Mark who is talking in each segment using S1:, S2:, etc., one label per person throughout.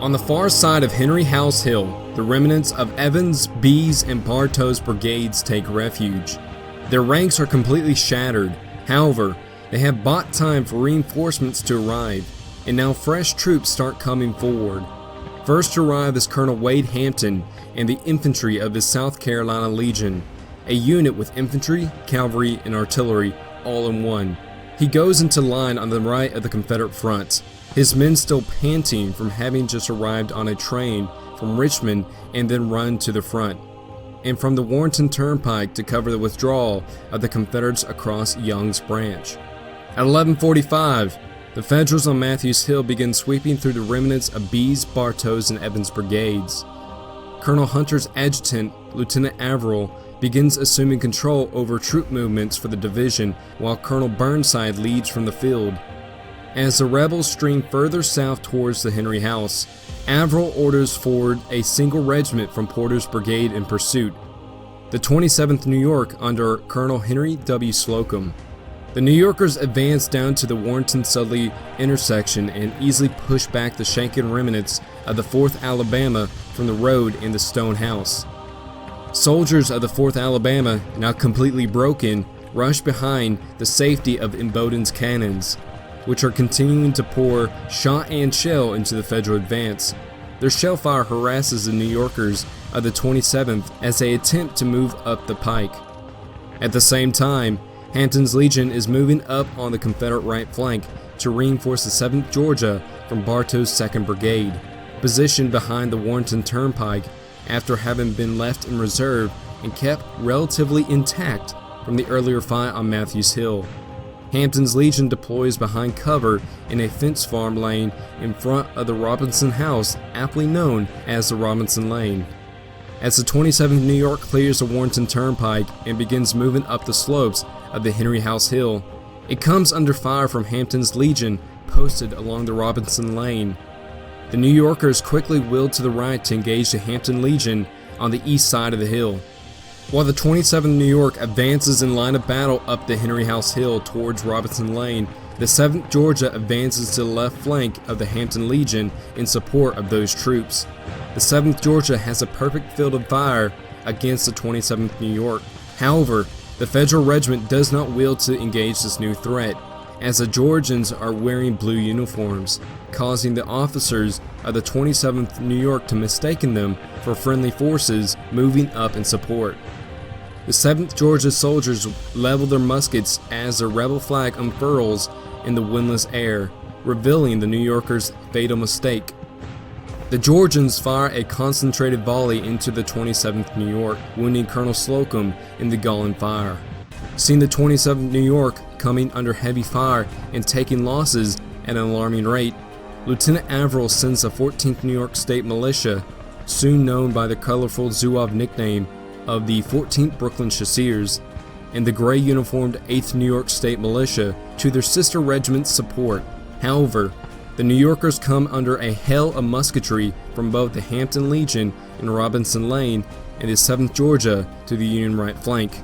S1: On the far side of Henry House Hill, the remnants of Evans, Bee's, and Bartow's brigades take refuge. Their ranks are completely shattered. However, they have bought time for reinforcements to arrive, and now fresh troops start coming forward. First to arrive is Colonel Wade Hampton and the infantry of his South Carolina Legion, a unit with infantry, cavalry, and artillery all in one. He goes into line on the right of the Confederate front, his men still panting from having just arrived on a train from Richmond and then run to the front, and from the Warrenton Turnpike to cover the withdrawal of the Confederates across Young's Branch. At 11:45, the Federals on Matthews Hill begin sweeping through the remnants of Bee's, Bartow's, and Evans' brigades. Colonel Hunter's adjutant, Lieutenant Averill, begins assuming control over troop movements for the division, while Colonel Burnside leads from the field. As the rebels stream further south towards the Henry House, Averill orders forward a single regiment from Porter's brigade in pursuit, the 27th New York under Colonel Henry W. Slocum. The New Yorkers advance down to the Warrenton-Sudley intersection and easily push back the shanken remnants of the 4th Alabama from the road in the stone house. Soldiers of the 4th Alabama, now completely broken, rush behind the safety of Imboden's cannons, which are continuing to pour shot and shell into the Federal advance. Their shell fire harasses the New Yorkers of the 27th as they attempt to move up the pike. At the same time, Hampton's Legion is moving up on the Confederate right flank to reinforce the 7th Georgia from Bartow's 2nd Brigade, positioned behind the Warrenton Turnpike after having been left in reserve and kept relatively intact from the earlier fight on Matthews Hill. Hampton's Legion deploys behind cover in a fence farm lane in front of the Robinson House, aptly known as the Robinson Lane. As the 27th New York clears the Warrenton Turnpike and begins moving up the slopes of the Henry House Hill, it comes under fire from Hampton's Legion posted along the Robinson Lane. The New Yorkers quickly wheel to the right to engage the Hampton Legion on the east side of the hill. While the 27th New York advances in line of battle up the Henry House Hill towards Robinson Lane, the 7th Georgia advances to the left flank of the Hampton Legion in support of those troops. The 7th Georgia has a perfect field of fire against the 27th New York. However, the Federal regiment does not wheel to engage this new threat, as the Georgians are wearing blue uniforms, causing the officers of the 27th New York to mistake them for friendly forces moving up in support. The 7th Georgia soldiers level their muskets as the rebel flag unfurls in the windless air, revealing the New Yorkers' fatal mistake. The Georgians fire a concentrated volley into the 27th New York, wounding Colonel Slocum in the galling fire. Seeing the 27th New York coming under heavy fire and taking losses at an alarming rate, Lieutenant Averill sends the 14th New York State Militia, soon known by the colorful Zouave nickname of the 14th Brooklyn Chasseurs, and the gray uniformed 8th New York State Militia to their sister regiment's support. However, the New Yorkers come under a hail of musketry from both the Hampton Legion in Robinson Lane and the 7th Georgia to the Union right flank.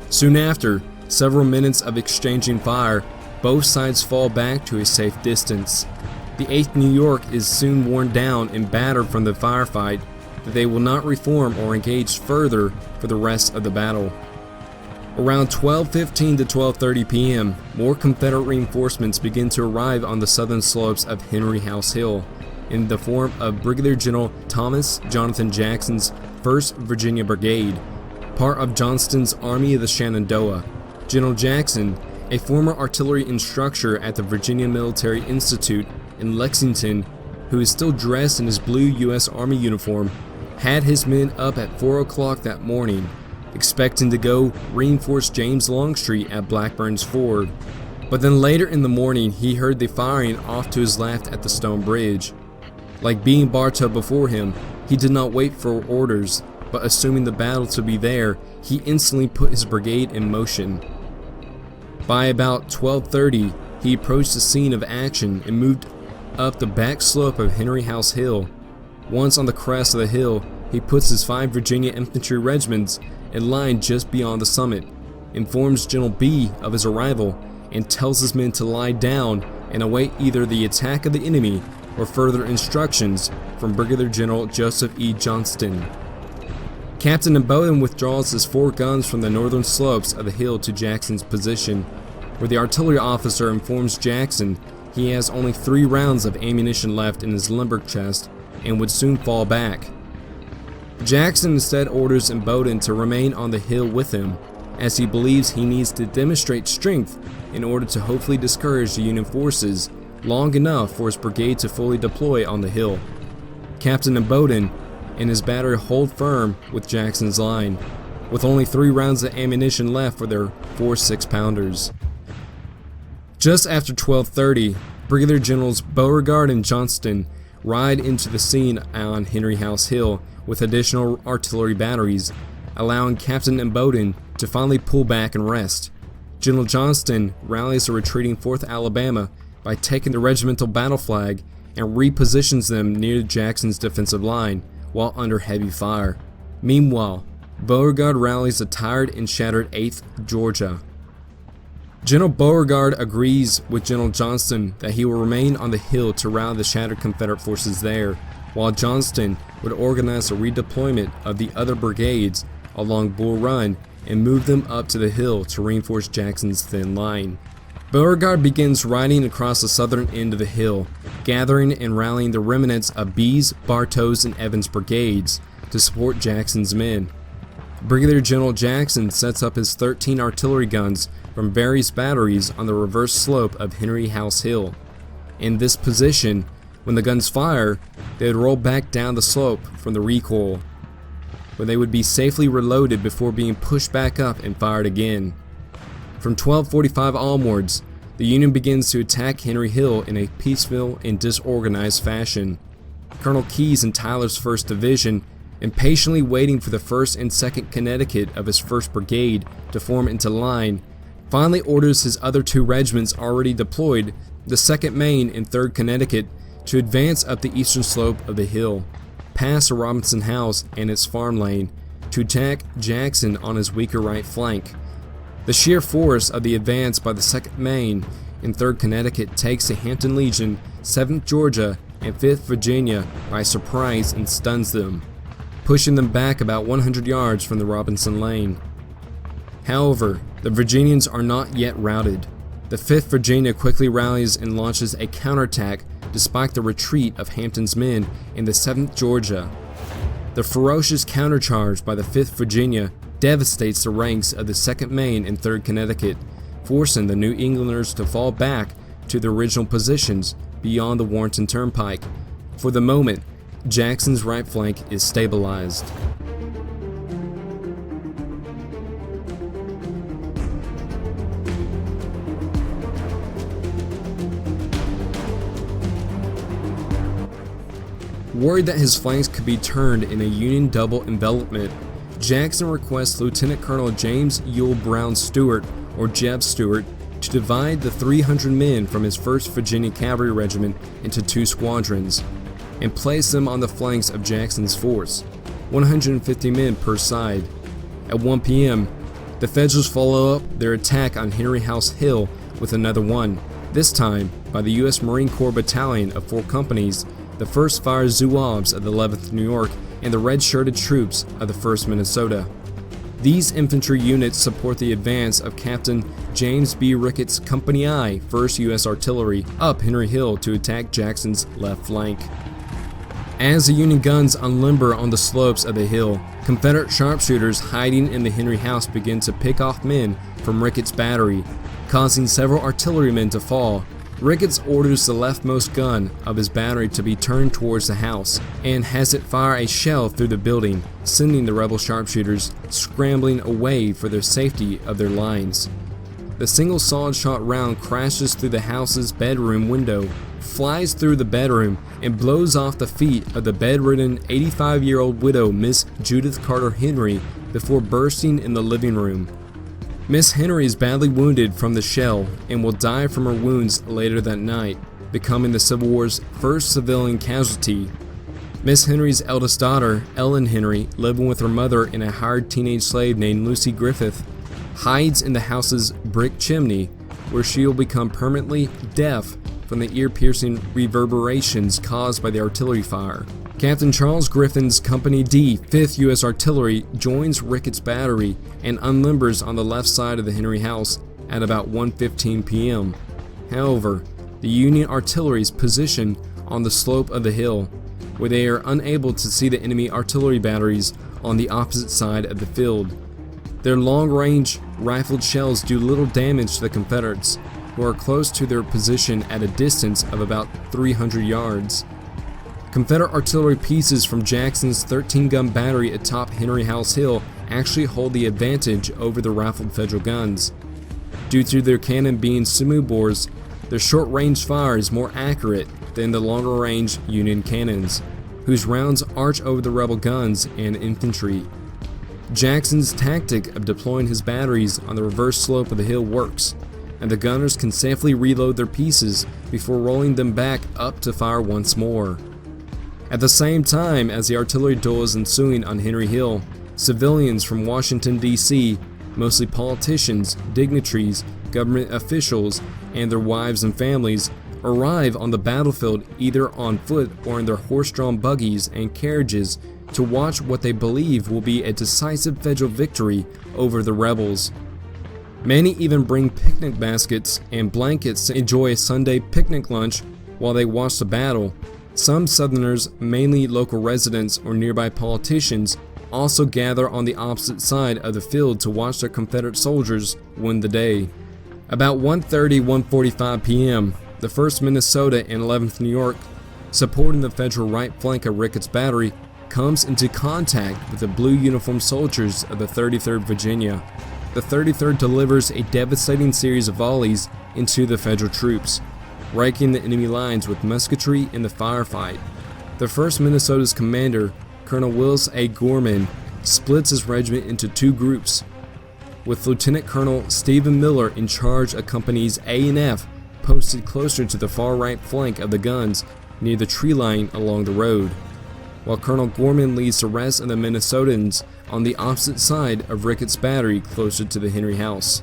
S1: Soon after several minutes of exchanging fire, both sides fall back to a safe distance. The 8th New York is soon worn down and battered from the firefight that they will not reform or engage further for the rest of the battle. Around 12:15 to 12:30 p.m., more Confederate reinforcements begin to arrive on the southern slopes of Henry House Hill in the form of Brigadier General Thomas Jonathan Jackson's 1st Virginia Brigade, part of Johnston's Army of the Shenandoah. General Jackson, a former artillery instructor at the Virginia Military Institute in Lexington, who is still dressed in his blue U.S. Army uniform, had his men up at 4 o'clock that morning, expecting to go reinforce James Longstreet at Blackburn's Ford. But then later in the morning, he heard the firing off to his left at the Stone Bridge. Like being Bartow before him, he did not wait for orders, but assuming the battle to be there, he instantly put his brigade in motion. By about 12:30, he approached the scene of action and moved up the back slope of Henry House Hill. Once on the crest of the hill, he puts his 5 Virginia infantry regiments in line just beyond the summit, informs General B of his arrival, and tells his men to lie down and await either the attack of the enemy or further instructions from Brigadier General Joseph E. Johnston. Captain Bowden withdraws his 4 guns from the northern slopes of the hill to Jackson's position, where the artillery officer informs Jackson he has only 3 rounds of ammunition left in his limber chest and would soon fall back. Jackson instead orders Bowden to remain on the hill with him, as he believes he needs to demonstrate strength in order to hopefully discourage the Union forces long enough for his brigade to fully deploy on the hill. Captain Bowden and his battery hold firm with Jackson's line, with only 3 rounds of ammunition left for their 4 6-pounders. Just after 12:30, Brigadier Generals Beauregard and Johnston ride into the scene on Henry House Hill with additional artillery batteries, allowing Captain Bowden to finally pull back and rest. General Johnston rallies the retreating 4th Alabama by taking the regimental battle flag and repositions them near Jackson's defensive line while under heavy fire. Meanwhile, Beauregard rallies the tired and shattered 8th Georgia. General Beauregard agrees with General Johnston that he will remain on the hill to rally the shattered Confederate forces there, while Johnston would organize a redeployment of the other brigades along Bull Run and move them up to the hill to reinforce Jackson's thin line. Beauregard begins riding across the southern end of the hill, gathering and rallying the remnants of B's, Bartow's, and Evans' brigades to support Jackson's men. Brigadier General Jackson sets up his 13 artillery guns from various batteries on the reverse slope of Henry House Hill. In this position, when the guns fire, they would roll back down the slope from the recoil, where they would be safely reloaded before being pushed back up and fired again. From 12:45 onwards, the Union begins to attack Henry Hill in a piecemeal and disorganized fashion. Colonel Keyes and Tyler's 1st Division, impatiently waiting for the 1st and 2nd Connecticut of his 1st Brigade to form into line, finally orders his other 2 regiments already deployed, the 2nd Maine and 3rd Connecticut, to advance up the eastern slope of the hill, past the Robinson House and its farm lane, to attack Jackson on his weaker right flank. The sheer force of the advance by the 2nd Maine and 3rd Connecticut takes the Hampton Legion, 7th Georgia, and 5th Virginia by surprise and stuns them, pushing them back about 100 yards from the Robinson Lane. However, the Virginians are not yet routed. The 5th Virginia quickly rallies and launches a counterattack despite the retreat of Hampton's men in the 7th Georgia. The ferocious countercharge by the 5th Virginia devastates the ranks of the 2nd Maine and 3rd Connecticut, forcing the New Englanders to fall back to their original positions beyond the Warrenton Turnpike. For the moment, Jackson's right flank is stabilized. Worried that his flanks could be turned in a Union double envelopment, Jackson requests Lieutenant Colonel James Ewell Brown Stewart, or Jeb Stewart, to divide the 300 men from his 1st Virginia Cavalry Regiment into 2 squadrons, and place them on the flanks of Jackson's force, 150 men per side. At 1 p.m., the Federals follow up their attack on Henry House Hill with another one, this time by the U.S. Marine Corps Battalion of 4 companies, the 1st Fire Zouaves of the 11th New York, and the red-shirted troops of the 1st Minnesota. These infantry units support the advance of Captain James B. Ricketts' Company I, 1st U.S. Artillery, up Henry Hill to attack Jackson's left flank. As the Union guns unlimber on the slopes of the hill, Confederate sharpshooters hiding in the Henry House begin to pick off men from Ricketts' battery, causing several artillerymen to fall. Ricketts orders the leftmost gun of his battery to be turned towards the house and has it fire a shell through the building, sending the rebel sharpshooters scrambling away for the safety of their lines. The single solid-shot round crashes through the house's bedroom window, flies through the bedroom, and blows off the feet of the bedridden 85-year-old widow Miss Judith Carter Henry before bursting in the living room. Miss Henry is badly wounded from the shell and will die from her wounds later that night, becoming the Civil War's first civilian casualty. Miss Henry's eldest daughter, Ellen Henry, living with her mother and a hired teenage slave named Lucy Griffith, hides in the house's brick chimney, where she will become permanently deaf from the ear-piercing reverberations caused by the artillery fire. Captain Charles Griffin's Company D, 5th U.S. Artillery, joins Ricketts Battery and unlimbers on the left side of the Henry House at about 1:15 p.m. However, the Union artillery is positioned on the slope of the hill, where they are unable to see the enemy artillery batteries on the opposite side of the field. Their long-range rifled shells do little damage to the Confederates, who are close to their position at a distance of about 300 yards. Confederate artillery pieces from Jackson's 13-gun battery atop Henry House Hill actually hold the advantage over the rifled Federal guns. Due to their cannon being sumo bores, their short-range fire is more accurate than the longer-range Union cannons, whose rounds arch over the rebel guns and infantry. Jackson's tactic of deploying his batteries on the reverse slope of the hill works, and the gunners can safely reload their pieces before rolling them back up to fire once more. At the same time as the artillery duel is ensuing on Henry Hill, civilians from Washington, D.C., mostly politicians, dignitaries, government officials, and their wives and families, arrive on the battlefield either on foot or in their horse-drawn buggies and carriages to watch what they believe will be a decisive Federal victory over the rebels. Many even bring picnic baskets and blankets to enjoy a Sunday picnic lunch while they watch the battle. Some Southerners, mainly local residents or nearby politicians, also gather on the opposite side of the field to watch their Confederate soldiers win the day. About 1:45 p.m., the 1st Minnesota and 11th New York, supporting the Federal right flank of Ricketts Battery, comes into contact with the blue uniformed soldiers of the 33rd Virginia. The 33rd delivers a devastating series of volleys into the Federal troops, raking the enemy lines with musketry in the firefight. The 1st Minnesota's commander, Colonel Willis A. Gorman, splits his regiment into two groups, with Lieutenant Colonel Stephen Miller in charge of companies A and F posted closer to the far right flank of the guns near the tree line along the road, while Colonel Gorman leads the rest of the Minnesotans on the opposite side of Ricketts Battery closer to the Henry House.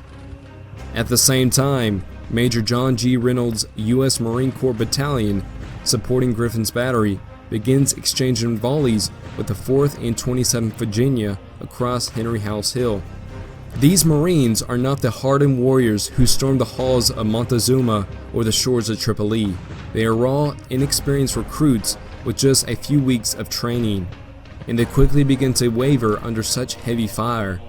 S1: At the same time, Major John G. Reynolds' U.S. Marine Corps Battalion, supporting Griffin's Battery, begins exchanging volleys with the 4th and 27th Virginia across Henry House Hill. These Marines are not the hardened warriors who stormed the halls of Montezuma or the shores of Tripoli. They are raw, inexperienced recruits with just a few weeks of training, and they quickly begin to waver under such heavy fire.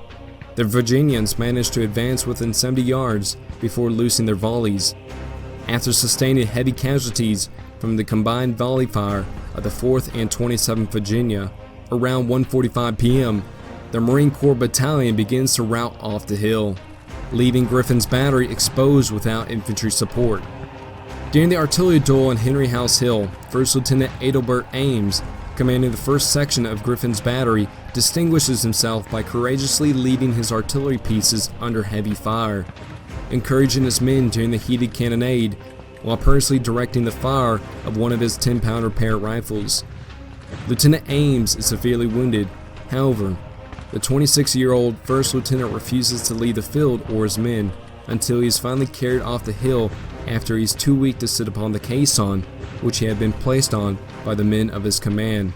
S1: The Virginians manage to advance within 70 yards before loosing their volleys. After sustaining heavy casualties from the combined volley fire of the 4th and 27th Virginia, around 1:45 p.m., the Marine Corps Battalion begins to rout off the hill, leaving Griffin's Battery exposed without infantry support. During the artillery duel on Henry House Hill, 1st Lieutenant Adelbert Ames, commanding the 1st section of Griffin's Battery, distinguishes himself by courageously leading his artillery pieces under heavy fire, encouraging his men during the heated cannonade, while personally directing the fire of one of his 10-pounder Parrott rifles. Lieutenant Ames is severely wounded. However, the 26-year-old 1st Lieutenant refuses to leave the field or his men until he is finally carried off the hill after he is too weak to sit upon the caisson, which he had been placed on by the men of his command.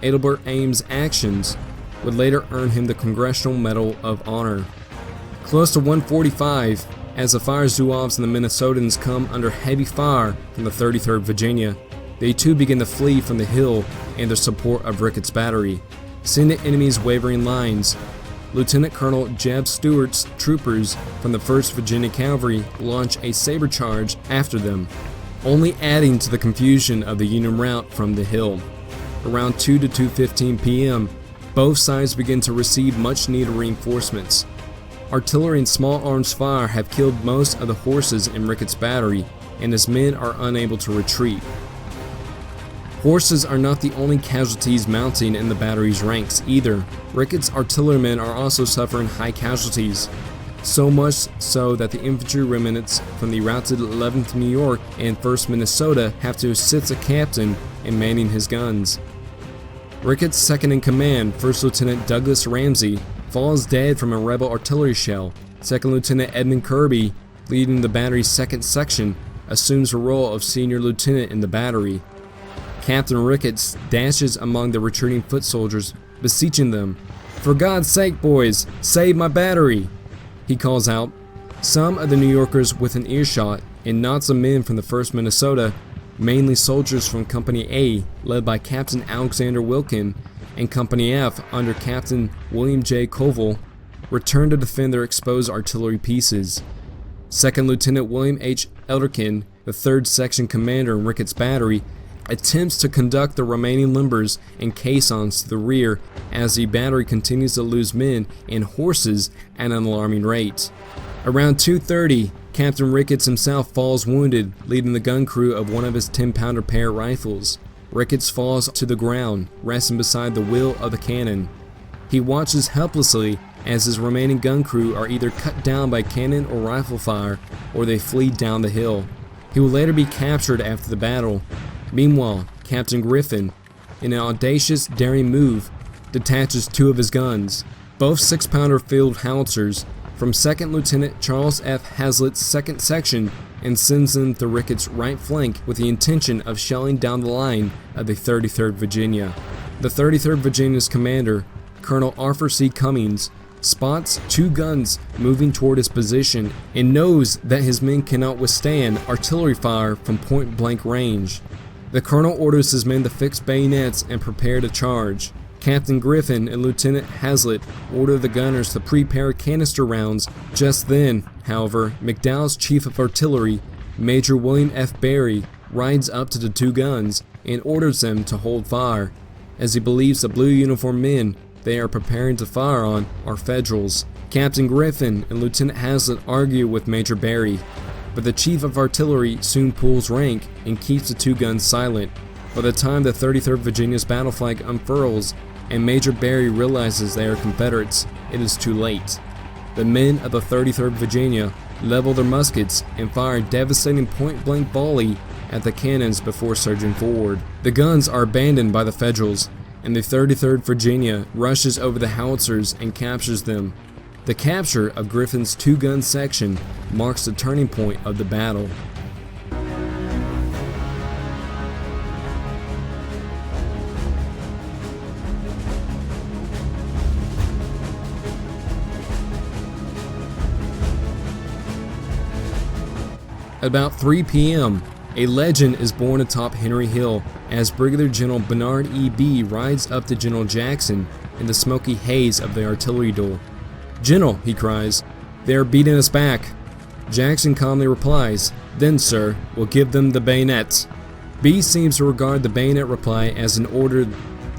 S1: Adelbert Ames' actions would later earn him the Congressional Medal of Honor. Close to 1:45, as the fire Zouaves and the Minnesotans come under heavy fire from the 33rd Virginia, they too begin to flee from the hill and the support of Ricketts Battery. Seeing the enemy's wavering lines, Lieutenant Colonel Jeb Stewart's troopers from the 1st Virginia Cavalry launch a saber charge after them, only adding to the confusion of the Union rout from the hill. Around 2 to 2:15 p.m., both sides begin to receive much-needed reinforcements. Artillery and small arms fire have killed most of the horses in Ricketts Battery, and his men are unable to retreat. Horses are not the only casualties mounting in the battery's ranks either. Ricketts' artillerymen are also suffering high casualties, so much so that the infantry remnants from the routed 11th New York and 1st Minnesota have to assist the captain in manning his guns. Ricketts' second-in-command, 1st Lieutenant Douglas Ramsey, falls dead from a rebel artillery shell. 2nd Lieutenant Edmund Kirby, leading the battery's 2nd section, assumes the role of senior lieutenant in the battery. Captain Ricketts dashes among the retreating foot soldiers, beseeching them, "For God's sake, boys, save my battery!" he calls out. Some of the New Yorkers within earshot, and knots of men from the 1st Minnesota, mainly soldiers from Company A, led by Captain Alexander Wilkin, and Company F, under Captain William J. Covell, returned to defend their exposed artillery pieces. 2nd Lieutenant William H. Elderkin, the 3rd Section Commander in Ricketts' battery, attempts to conduct the remaining limbers and caissons to the rear as the battery continues to lose men and horses at an alarming rate. Around 2:30, Captain Ricketts himself falls wounded, leading the gun crew of one of his 10-pounder Parrott rifles. Ricketts falls to the ground, resting beside the wheel of the cannon. He watches helplessly as his remaining gun crew are either cut down by cannon or rifle fire, or they flee down the hill. He will later be captured after the battle. Meanwhile, Captain Griffin, in an audacious, daring move, detaches 2 of his guns, both 6-pounder field howitzers, from 2nd Lieutenant Charles F. Hazlett's 2nd Section and sends them to Ricketts' right flank with the intention of shelling down the line of the 33rd Virginia. The 33rd Virginia's commander, Colonel Arthur C. Cummings, spots 2 guns moving toward his position and knows that his men cannot withstand artillery fire from point-blank range. The colonel orders his men to fix bayonets and prepare to charge. Captain Griffin and Lieutenant Hazlett order the gunners to prepare canister rounds. Just then, however, McDowell's chief of artillery, Major William F. Berry, rides up to the 2 guns and orders them to hold fire, as he believes the blue uniformed men they are preparing to fire on are Federals. Captain Griffin and Lieutenant Hazlett argue with Major Berry, but the chief of artillery soon pulls rank and keeps the 2 guns silent. By the time the 33rd Virginia's battle flag unfurls and Major Berry realizes they are Confederates, it is too late. The men of the 33rd Virginia level their muskets and fire a devastating point-blank volley at the cannons before surging forward. The guns are abandoned by the Federals, and the 33rd Virginia rushes over the howitzers and captures them. The capture of Griffin's 2-gun section marks the turning point of the battle. About 3 p.m., a legend is born atop Henry Hill as Brigadier General Bernard E. Bee rides up to General Jackson in the smoky haze of the artillery duel. "General," he cries, "they are beating us back." Jackson calmly replies, "Then, sir, we'll give them the bayonets." Bee seems to regard the bayonet reply as an order,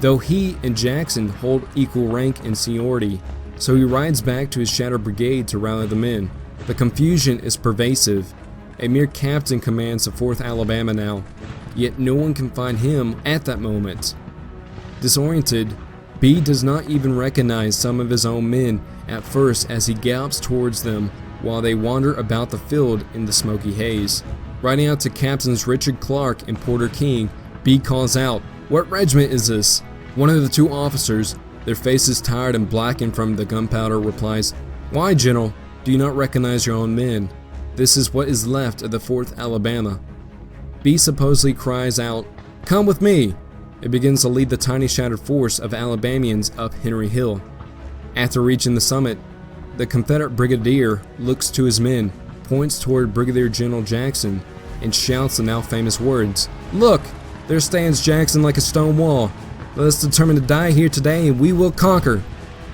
S1: though he and Jackson hold equal rank and seniority, so he rides back to his shattered brigade to rally the men. The confusion is pervasive. A mere captain commands the 4th Alabama now, yet no one can find him at that moment. Disoriented, Bee does not even recognize some of his own men at first as he gallops towards them while they wander about the field in the smoky haze. Riding out to Captains Richard Clark and Porter King, Bee calls out, "What regiment is this?" One of the 2 officers, their faces tired and blackened from the gunpowder, replies, "Why, General, do you not recognize your own men? This is what is left of the 4th Alabama." Bee supposedly cries out, "Come with me!" It begins to lead the tiny shattered force of Alabamians up Henry Hill. After reaching the summit, the Confederate brigadier looks to his men, points toward Brigadier General Jackson, and shouts the now famous words, "Look, there stands Jackson like a stone wall. Let us determine to die here today and we will conquer.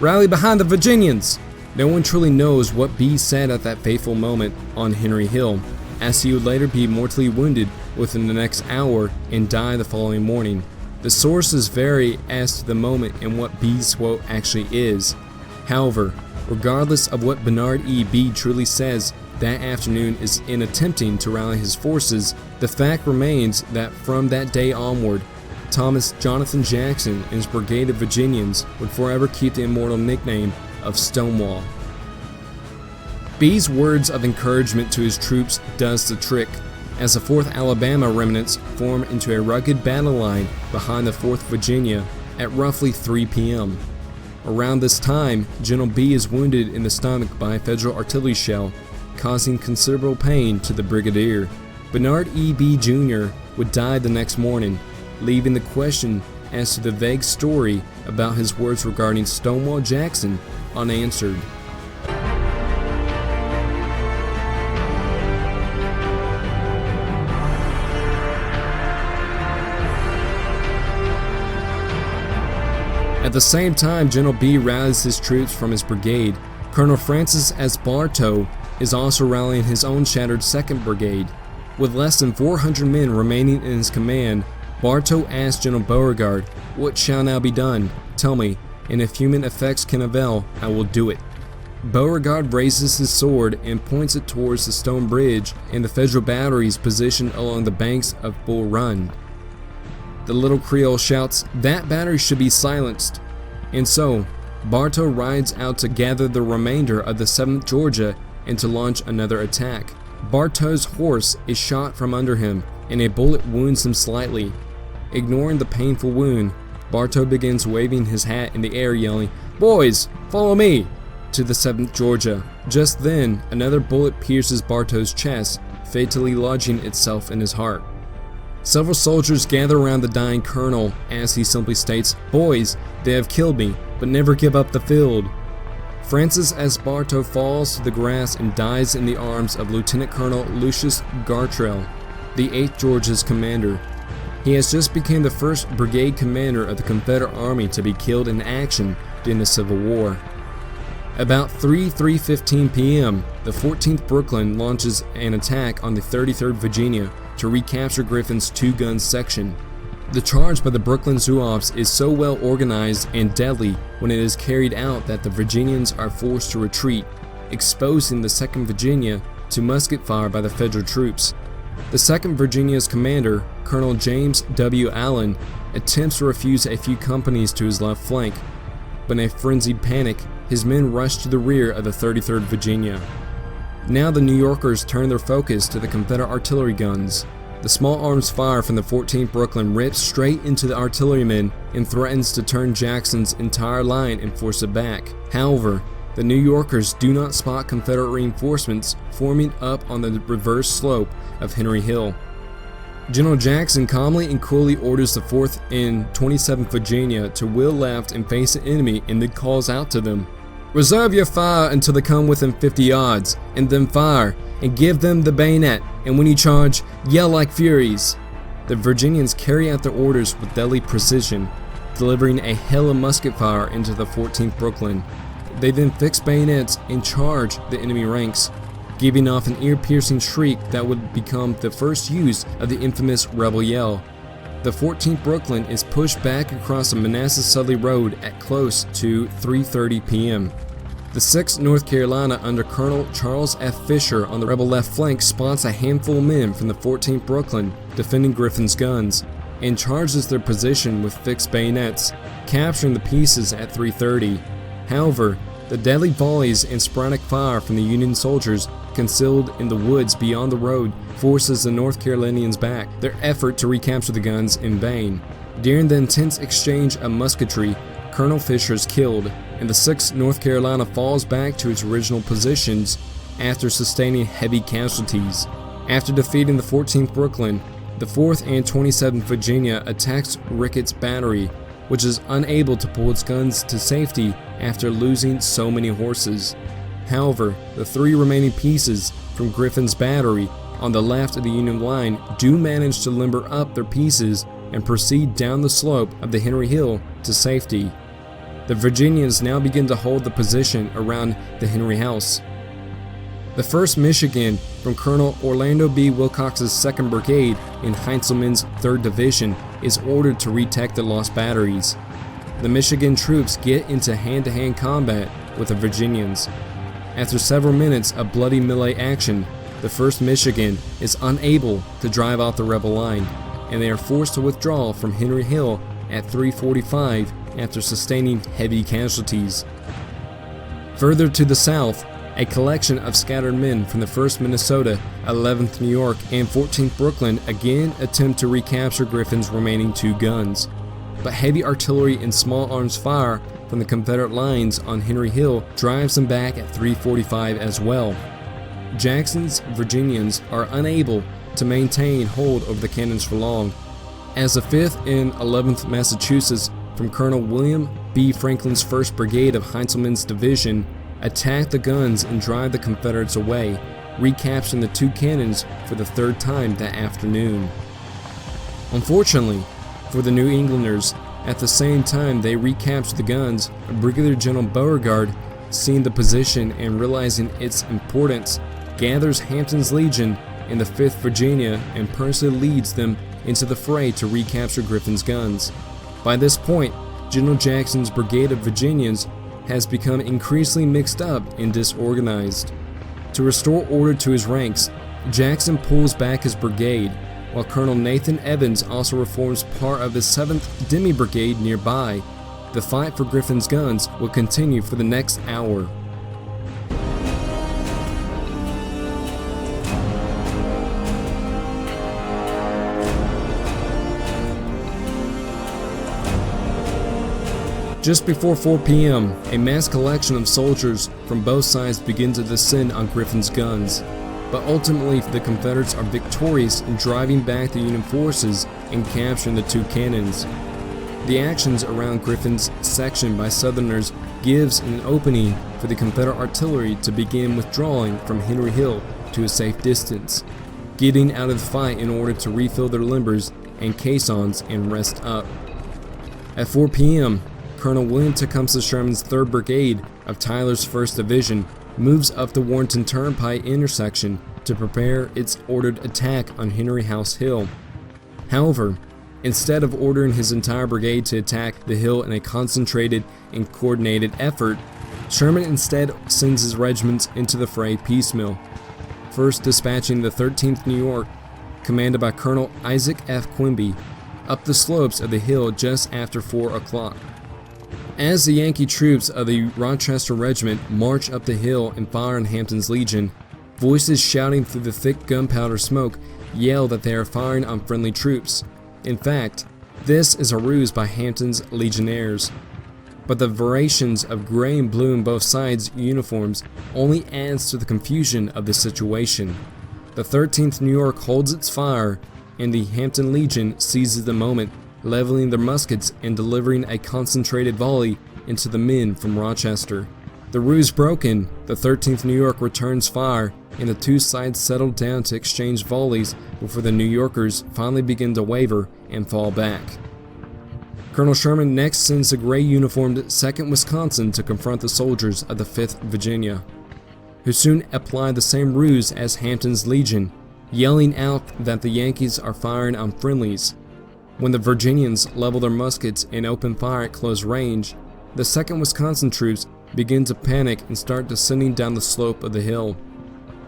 S1: Rally behind the Virginians!" No one truly knows what Bee said at that fateful moment on Henry Hill, as he would later be mortally wounded within the next hour and die the following morning. The sources vary as to the moment and what Bee's quote actually is. However, regardless of what Bernard E. Bee truly says that afternoon is in attempting to rally his forces, the fact remains that from that day onward, Thomas Jonathan Jackson and his brigade of Virginians would forever keep the immortal nickname of Stonewall. Bee's words of encouragement to his troops does the trick, as the 4th Alabama remnants form into a rugged battle line behind the 4th Virginia at roughly 3 p.m. Around this time, General Bee is wounded in the stomach by a Federal artillery shell, causing considerable pain to the brigadier. Bernard E. B. Jr. would die the next morning, leaving the question as to the vague story about his words regarding Stonewall Jackson unanswered. At the same time General B rallies his troops from his brigade, Colonel Francis S. Bartow is also rallying his own shattered 2nd Brigade. With less than 400 men remaining in his command, Bartow asked General Beauregard, "What shall now be done? Tell me, and if human effects can avail, I will do it." Beauregard raises his sword and points it towards the stone bridge and the Federal batteries positioned along the banks of Bull Run. The little Creole shouts, "That battery should be silenced." And so, Bartow rides out to gather the remainder of the 7th Georgia and to launch another attack. Bartow's horse is shot from under him, and a bullet wounds him slightly. Ignoring the painful wound, Bartow begins waving his hat in the air, yelling, "Boys, follow me!" to the 7th Georgia. Just then, another bullet pierces Bartow's chest, fatally lodging itself in his heart. Several soldiers gather around the dying colonel as he simply states, "Boys, they have killed me, but never give up the field." Francis S. Bartow falls to the grass and dies in the arms of Lieutenant Colonel Lucius Gartrell, the 8th Georgia's commander. He has just become the first brigade commander of the Confederate Army to be killed in action during the Civil War. About 3:15 p.m., the 14th Brooklyn launches an attack on the 33rd Virginia to recapture Griffin's 2-gun section. The charge by the Brooklyn Zouaves is so well organized and deadly when it is carried out that the Virginians are forced to retreat, exposing the 2nd Virginia to musket fire by the Federal troops. The 2nd Virginia's commander, Colonel James W. Allen, attempts to refuse a few companies to his left flank, but in a frenzied panic, his men rush to the rear of the 33rd Virginia. Now the New Yorkers turn their focus to the Confederate artillery guns. The small arms fire from the 14th Brooklyn rips straight into the artillerymen and threatens to turn Jackson's entire line and force it back. However, the New Yorkers do not spot Confederate reinforcements forming up on the reverse slope of Henry Hill. General Jackson calmly and coolly orders the 4th and 27th Virginia to wheel left and face the enemy, and then calls out to them, "Reserve your fire until they come within 50 yards, and then fire, and give them the bayonet, and when you charge, yell like furies." The Virginians carry out their orders with deadly precision, delivering a hail of musket fire into the 14th Brooklyn. They then fix bayonets and charge the enemy ranks, giving off an ear-piercing shriek that would become the first use of the infamous rebel yell. The 14th Brooklyn is pushed back across the Manassas Sudley Road at close to 3:30 p.m. The 6th North Carolina under Colonel Charles F. Fisher on the rebel left flank spots a handful of men from the 14th Brooklyn defending Griffin's guns and charges their position with fixed bayonets, capturing the pieces at 3:30. However, the deadly volleys and sporadic fire from the Union soldiers concealed in the woods beyond the road forces the North Carolinians back, their effort to recapture the guns in vain. During the intense exchange of musketry, Colonel Fisher is killed, and the 6th North Carolina falls back to its original positions after sustaining heavy casualties. After defeating the 14th Brooklyn, the 4th and 27th Virginia attacks Ricketts Battery, which is unable to pull its guns to safety after losing so many horses. However, the 3 remaining pieces from Griffin's battery on the left of the Union line do manage to limber up their pieces and proceed down the slope of the Henry Hill to safety. The Virginians now begin to hold the position around the Henry House. The 1st Michigan from Colonel Orlando B. Wilcox's 2nd Brigade in Heintzelman's 3rd Division is ordered to retake the lost batteries. The Michigan troops get into hand-to-hand combat with the Virginians. After several minutes of bloody melee action, the 1st Michigan is unable to drive out the rebel line, and they are forced to withdraw from Henry Hill at 3:45 after sustaining heavy casualties. Further to the south, a collection of scattered men from the 1st Minnesota, 11th New York, and 14th Brooklyn again attempt to recapture Griffin's remaining 2 guns, but heavy artillery and small arms fire from the Confederate lines on Henry Hill drives them back at 3:45 as well. Jackson's Virginians are unable to maintain hold over the cannons for long, as the 5th and 11th Massachusetts from Colonel William B. Franklin's 1st Brigade of Heintzelman's division attacked the guns and drive the Confederates away, recapturing the 2 cannons for the 3rd time that afternoon. Unfortunately for the New Englanders, at the same time they recaptured the guns, Brigadier General Beauregard, seeing the position and realizing its importance, gathers Hampton's Legion in the 5th Virginia and personally leads them into the fray to recapture Griffin's guns. By this point, General Jackson's brigade of Virginians has become increasingly mixed up and disorganized. To restore order to his ranks, Jackson pulls back his brigade, while Colonel Nathan Evans also reforms part of his 7th Demi Brigade nearby. The fight for Griffin's guns will continue for the next hour. Just before 4 p.m., a mass collection of soldiers from both sides begin to descend on Griffin's guns, but ultimately the Confederates are victorious in driving back the Union forces and capturing the 2 cannons. The actions around Griffin's section by Southerners gives an opening for the Confederate artillery to begin withdrawing from Henry Hill to a safe distance, getting out of the fight in order to refill their limbers and caissons and rest up. At 4 p.m., Colonel William Tecumseh Sherman's 3rd Brigade of Tyler's 1st Division moves up the Warrenton Turnpike intersection to prepare its ordered attack on Henry House Hill. However, instead of ordering his entire brigade to attack the hill in a concentrated and coordinated effort, Sherman instead sends his regiments into the fray piecemeal, first dispatching the 13th New York, commanded by Colonel Isaac F. Quimby, up the slopes of the hill just after 4 o'clock. As the Yankee troops of the Rochester Regiment march up the hill and fire on Hampton's Legion, voices shouting through the thick gunpowder smoke yell that they are firing on friendly troops. In fact, this is a ruse by Hampton's legionnaires. But the variations of gray and blue in both sides' uniforms only adds to the confusion of the situation. The 13th New York holds its fire, and the Hampton Legion seizes the moment, leveling their muskets and delivering a concentrated volley into the men from Rochester. The ruse broken, the 13th New York returns fire, and the 2 sides settle down to exchange volleys before the New Yorkers finally begin to waver and fall back. Colonel Sherman next sends the gray uniformed 2nd Wisconsin to confront the soldiers of the 5th Virginia, who soon apply the same ruse as Hampton's Legion, yelling out that the Yankees are firing on friendlies. When the Virginians level their muskets and open fire at close range, the 2nd Wisconsin troops begin to panic and start descending down the slope of the hill.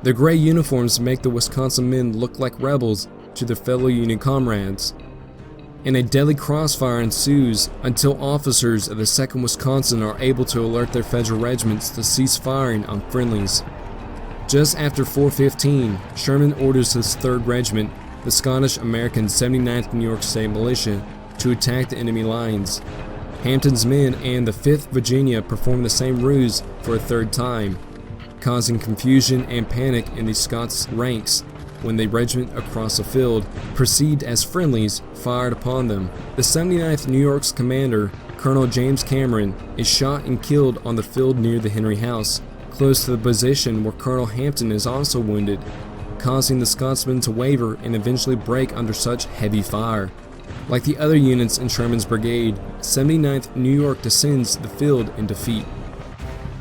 S1: Their gray uniforms make the Wisconsin men look like rebels to their fellow Union comrades, and a deadly crossfire ensues until officers of the 2nd Wisconsin are able to alert their federal regiments to cease firing on friendlies. Just after 4:15, Sherman orders his 3rd Regiment, the Scottish-American 79th New York State Militia, to attack the enemy lines. Hampton's men and the 5th Virginia perform the same ruse for a 3rd time, causing confusion and panic in the Scots ranks when the regiment across the field, perceived as friendlies, fired upon them. The 79th New York's commander, Colonel James Cameron, is shot and killed on the field near the Henry House, close to the position where Colonel Hampton is also wounded, causing the Scotsmen to waver and eventually break under such heavy fire. Like the other units in Sherman's brigade, 79th New York descends the field in defeat.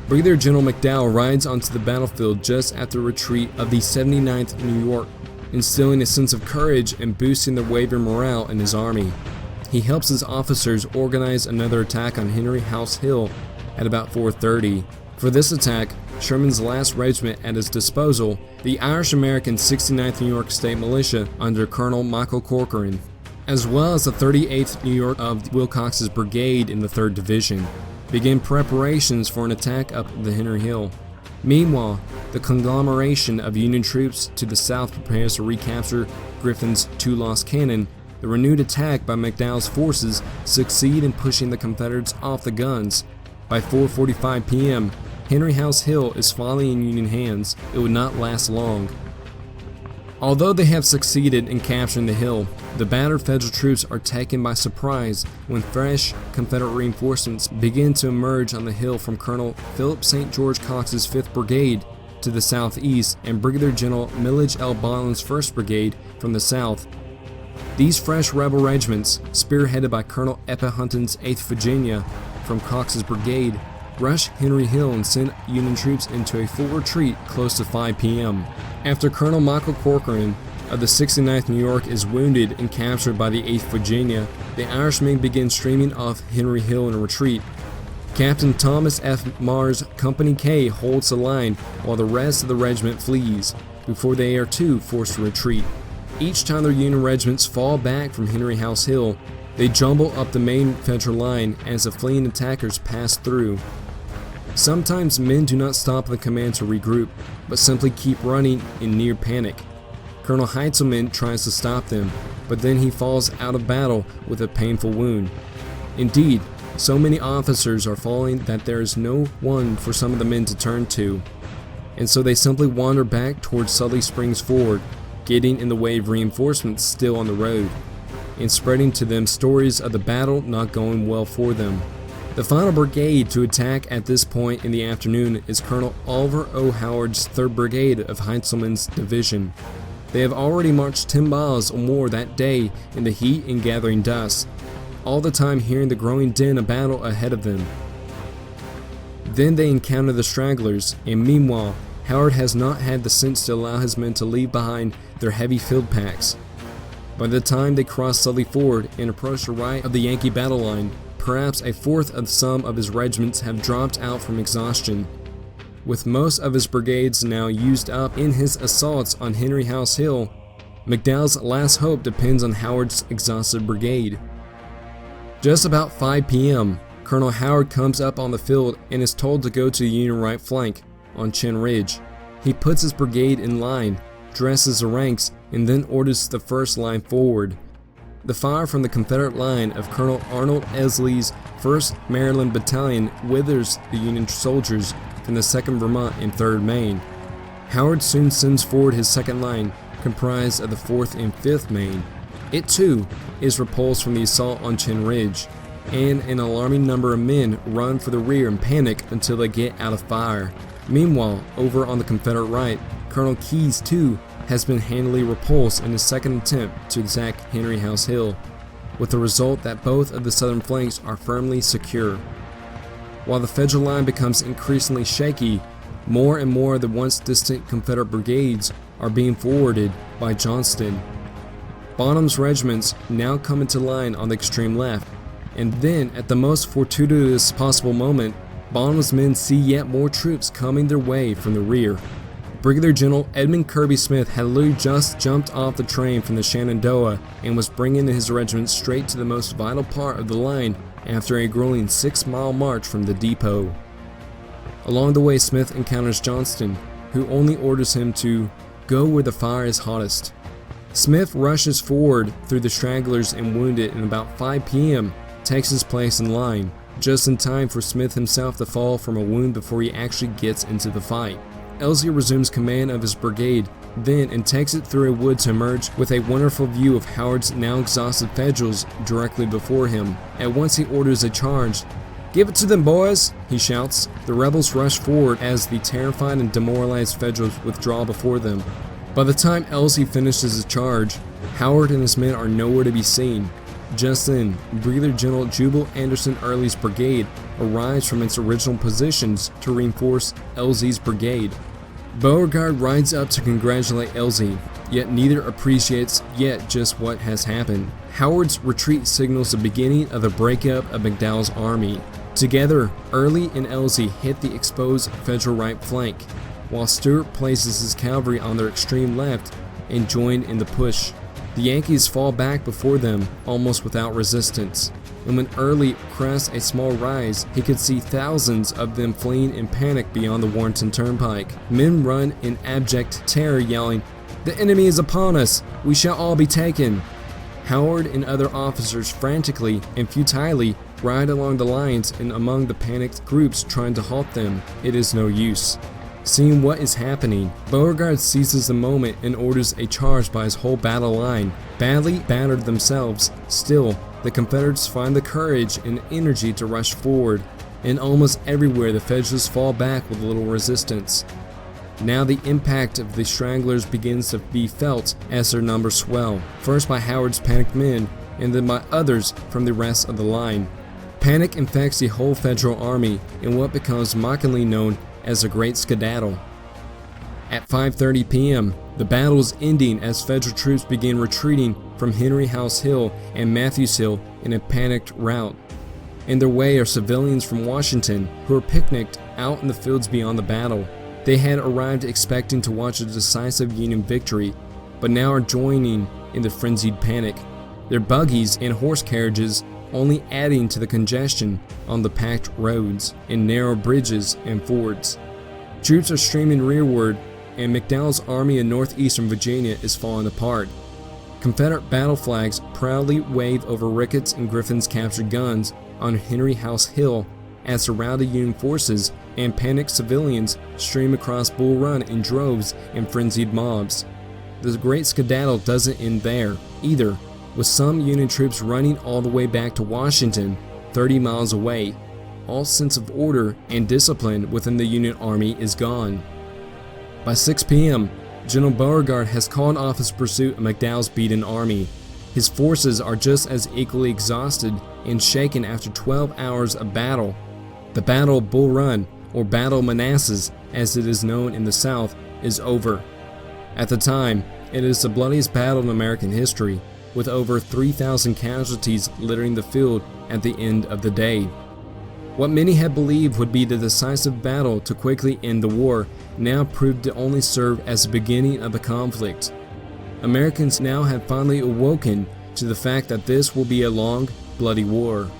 S1: Brigadier General McDowell rides onto the battlefield just after the retreat of the 79th New York, instilling a sense of courage and boosting the wavering morale in his army. He helps his officers organize another attack on Henry House Hill at about 4:30. For this attack, Sherman's last regiment at his disposal, the Irish-American 69th New York State Militia under Colonel Michael Corcoran, as well as the 38th New York of Wilcox's brigade in the 3rd Division, began preparations for an attack up the Henry Hill. Meanwhile, the conglomeration of Union troops to the south prepares to recapture Griffin's 2 lost cannon. The renewed attack by McDowell's forces succeed in pushing the Confederates off the guns. By 4:45 p.m., Henry House Hill is finally in Union hands. It would not last long. Although they have succeeded in capturing the hill, the battered Federal troops are taken by surprise when fresh Confederate reinforcements begin to emerge on the hill from Colonel Philip St. George Cox's 5th Brigade to the southeast and Brigadier General Millage L. Bonham's 1st Brigade from the south. These fresh rebel regiments, spearheaded by Colonel Eppie Hunton's 8th Virginia from Cox's brigade, rush Henry Hill and send Union troops into a full retreat close to 5 p.m. After Colonel Michael Corcoran of the 69th New York is wounded and captured by the 8th Virginia, the Irishmen begin streaming off Henry Hill in retreat. Captain Thomas F. Marr's Company K holds the line while the rest of the regiment flees, before they are too forced to retreat. Each time their Union regiments fall back from Henry House Hill, they jumble up the main Federal line as the fleeing attackers pass through. Sometimes men do not stop the command to regroup, but simply keep running in near panic. Colonel Heintzelman tries to stop them, but then he falls out of battle with a painful wound. Indeed, so many officers are falling that there is no one for some of the men to turn to, and so they simply wander back towards Sully Springs Ford, getting in the way of reinforcements still on the road, and spreading to them stories of the battle not going well for them. The final brigade to attack at this point in the afternoon is Colonel Oliver O. Howard's 3rd Brigade of Heintzelman's division. They have already marched 10 miles or more that day in the heat and gathering dust, all the time hearing the growing din of battle ahead of them. Then they encounter the stragglers, and meanwhile, Howard has not had the sense to allow his men to leave behind their heavy field packs. By the time they cross Sully Ford and approach the right of the Yankee battle line, perhaps a fourth of some of his regiments have dropped out from exhaustion. With most of his brigades now used up in his assaults on Henry House Hill, McDowell's last hope depends on Howard's exhausted brigade. Just about 5 p.m., Colonel Howard comes up on the field and is told to go to the Union right flank on Chin Ridge. He puts his brigade in line, dresses the ranks, and then orders the first line forward. The fire from the Confederate line of Colonel Arnold Esley's 1st Maryland Battalion withers the Union soldiers from the 2nd Vermont and 3rd Maine. Howard soon sends forward his 2nd line, comprised of the 4th and 5th Maine. It too is repulsed from the assault on Chin Ridge, and an alarming number of men run for the rear and panic until they get out of fire. Meanwhile, over on the Confederate right, Colonel Keyes too has been handily repulsed in his 2nd attempt to attack Henry House Hill, with the result that both of the southern flanks are firmly secure. While the Federal line becomes increasingly shaky, more and more of the once distant Confederate brigades are being forwarded by Johnston. Bonham's regiments now come into line on the extreme left, and then at the most fortuitous possible moment, Bonham's men see yet more troops coming their way from the rear. Brigadier General Edmund Kirby Smith had literally just jumped off the train from the Shenandoah and was bringing his regiment straight to the most vital part of the line after a grueling 6-mile march from the depot. Along the way, Smith encounters Johnston, who only orders him to go where the fire is hottest. Smith rushes forward through the stragglers and wounded, and about 5 p.m. takes his place in line, just in time for Smith himself to fall from a wound before he actually gets into the fight. Elzey resumes command of his brigade then and takes it through a wood to emerge with a wonderful view of Howard's now exhausted Federals directly before him. At once he orders a charge. "Give it to them, boys!" he shouts. The rebels rush forward as the terrified and demoralized Federals withdraw before them. By the time Elzey finishes his charge, Howard and his men are nowhere to be seen. Just then, Brigadier General Jubal Anderson Early's brigade arrives from its original positions to reinforce Elzey's brigade. Beauregard rides up to congratulate Elzey, yet neither appreciates yet just what has happened. Howard's retreat signals the beginning of the breakup of McDowell's army. Together, Early and Elzey hit the exposed Federal right flank, while Stuart places his cavalry on their extreme left and joined in the push. The Yankees fall back before them almost without resistance, and when Early crests a small rise, he could see thousands of them fleeing in panic beyond the Warrenton Turnpike. Men run in abject terror, yelling, "The enemy is upon us! We shall all be taken!" Howard and other officers frantically and futilely ride along the lines and among the panicked groups trying to halt them. It is no use. Seeing what is happening, Beauregard seizes the moment and orders a charge by his whole battle line. Badly battered themselves, still, the Confederates find the courage and energy to rush forward, and almost everywhere the Federals fall back with little resistance. Now the impact of the stragglers begins to be felt as their numbers swell, first by Howard's panicked men, and then by others from the rest of the line. Panic infects the whole Federal army in what becomes mockingly known as the Great Skedaddle. At 5:30 p.m., the battle is ending as Federal troops begin retreating from Henry House Hill and Matthews Hill in a panicked rout. In their way are civilians from Washington who are picnicked out in the fields beyond the battle. They had arrived expecting to watch a decisive Union victory, but now are joining in the frenzied panic, their buggies and horse carriages only adding to the congestion on the packed roads and narrow bridges and fords. Troops are streaming rearward, and McDowell's army in northeastern Virginia is falling apart. Confederate battle flags proudly wave over Ricketts and Griffin's captured guns on Henry House Hill as surrounded Union forces and panicked civilians stream across Bull Run in droves and frenzied mobs. The Great Skedaddle doesn't end there either, with some Union troops running all the way back to Washington, 30 miles away. All sense of order and discipline within the Union Army is gone. By 6 p.m., General Beauregard has called off his pursuit of McDowell's beaten army. His forces are just as equally exhausted and shaken after 12 hours of battle. The Battle of Bull Run, or Battle of Manassas as it is known in the South, is over. At the time, it is the bloodiest battle in American history, with over 3,000 casualties littering the field at the end of the day. What many had believed would be the decisive battle to quickly end the war now proved to only serve as the beginning of the conflict. Americans now had finally awoken to the fact that this will be a long, bloody war.